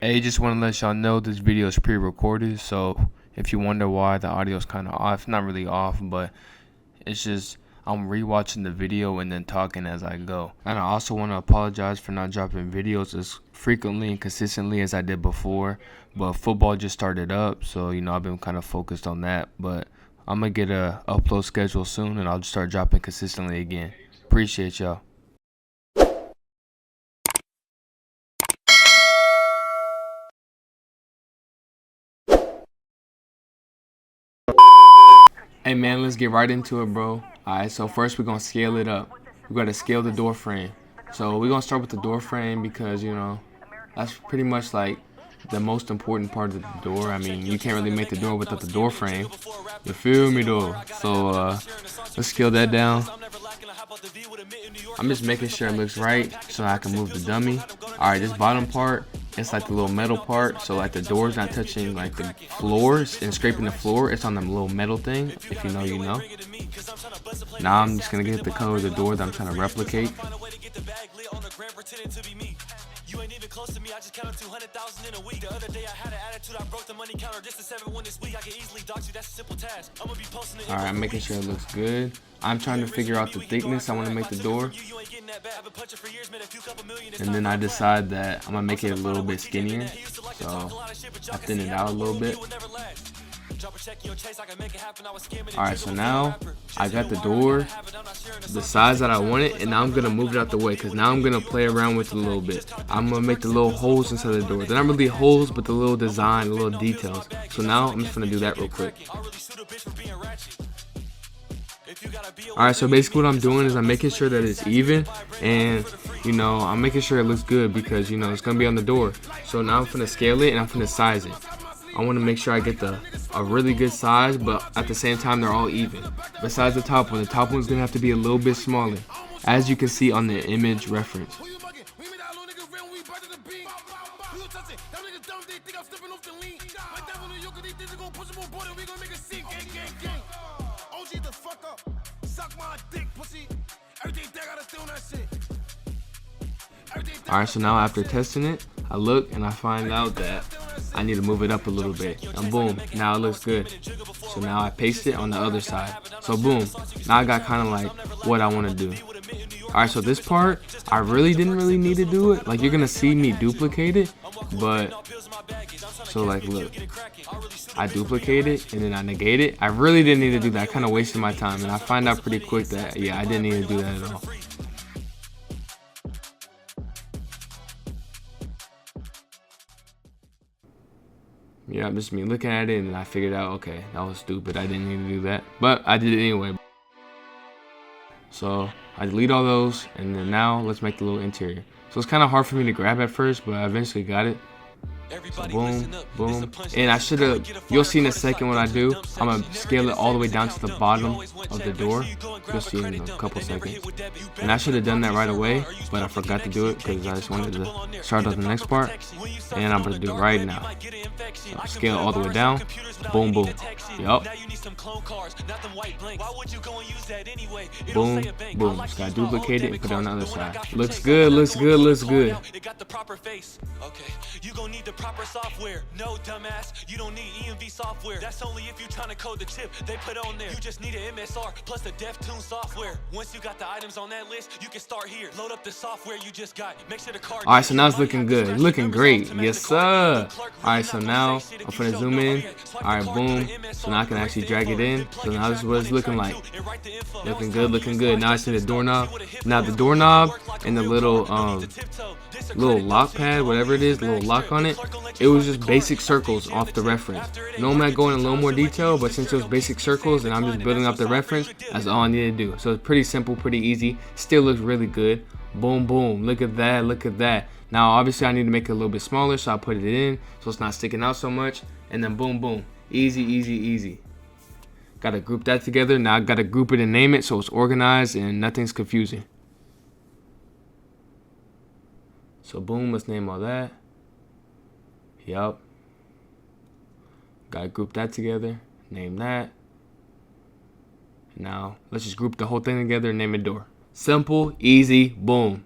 Hey, just want to let y'all know this video is pre-recorded, so if you wonder why the audio is kind of off, not really off, but it's just I'm rewatching the video and then talking as I go. And I also want to apologize for not dropping videos as frequently and consistently as I did before, but football just started up, so I've been kind of focused on that. But I'm gonna get a upload schedule soon, and I'll just start dropping consistently again. Appreciate y'all. Hey man, let's get right into it, bro. Alright, so first we're gonna scale it up. We gotta scale the door frame. So we're gonna start with the door frame because that's pretty much like the most important part of the door. I mean, you can't really make the door without the door frame. You feel me though? So let's scale that down. I'm just making sure it looks right so I can move the dummy. Alright, this bottom part, it's like the little metal part, so like the door's not touching like the floors and scraping the floor. It's on the little metal thing. If you know, you know. Now I'm just gonna get the color of the door that I'm trying to replicate. You ain't even close to me, I just counted 200,000 in a week. The other day I had an attitude, I broke the money counter. This is 7-1 this week, I can easily dox you, that's a simple task. I'm gonna be posting it. Alright, I'm making sure it looks good. I'm trying to figure out the thickness I want to make the door. And then I decide that I'm gonna make it a little bit skinnier. So I thin it out a little bit. Alright, so now I got the door the size that I want it, and now I'm gonna move it out the way because now I'm gonna play around with it a little bit. I'm gonna make the little holes inside the door. They're not really holes, but the little design, the little details. So now I'm just gonna do that real quick. Alright, so basically what I'm doing is I'm making sure that it's even, and I'm making sure it looks good because it's gonna be on the door. So now I'm gonna scale it and I'm gonna size it. I want to make sure I get a really good size, but at the same time they're all even. Besides the top one, the top one's gonna have to be a little bit smaller, as you can see on the image reference. Alright, so now after testing it, I look and I find out that I need to move it up a little bit, and boom, now it looks good. So now I paste it on the other side. So boom, now I got kind of like what I want to do. Alright, so this part, I really didn't need to do it. Like, you're gonna see me duplicate it, but so like look, I duplicate it and then I negate it. I really didn't need to do that. I kind of wasted my time, and I find out pretty quick that yeah, I didn't need to do that at all. Yeah, just me looking at it, and I figured out, okay, that was stupid. I didn't need to do that, but I did it anyway. So I delete all those, and then now let's make the little interior. So it's kind of hard for me to grab at first, but I eventually got it. So boom, boom, and I should have, you'll see in a second what I do. I'm gonna scale it all the way down to the bottom of the door. You'll see in a couple seconds. And I should have done that right away, but I forgot to do it because I just wanted to start on the next part. And I'm gonna do it right now. So scale all the way down. Boom, boom. Yup. Boom, boom. Just gotta duplicate it and put it on the other side. Looks good, looks good, looks good. Okay, you gonna need the proper software. No, dumbass, you don't need EMV software. That's only if you're trying to code the chip they put on there. You just need an MSR plus the DevTune software. Once you got the items on that list, you can start here. Load up the software you just got. Make sure the card. Alright, so now it's looking good. Looking great. Yes, sir. Alright, so now I'm gonna zoom in. Alright, boom. So now I can actually drag it in. So now this is what it's looking like. Looking good, looking good. Now I see the doorknob. Now the doorknob and the little lock pad, whatever it is, little lock on it, it was just basic circles off the reference. Normally I go in a little more detail, but since it was basic circles and I'm just building up the reference, that's all I need to do. So it's pretty simple, pretty easy. Still looks really good. Boom, boom. Look at that, look at that. Now obviously I need to make it a little bit smaller, so I put it in so it's not sticking out so much, and then boom, boom. Easy, easy, easy. Gotta group that together. Now I gotta group it and name it so it's organized and nothing's confusing. So boom, let's name all that. Yup. Gotta group that together, name that. Now let's just group the whole thing together and name it door. Simple, easy, boom.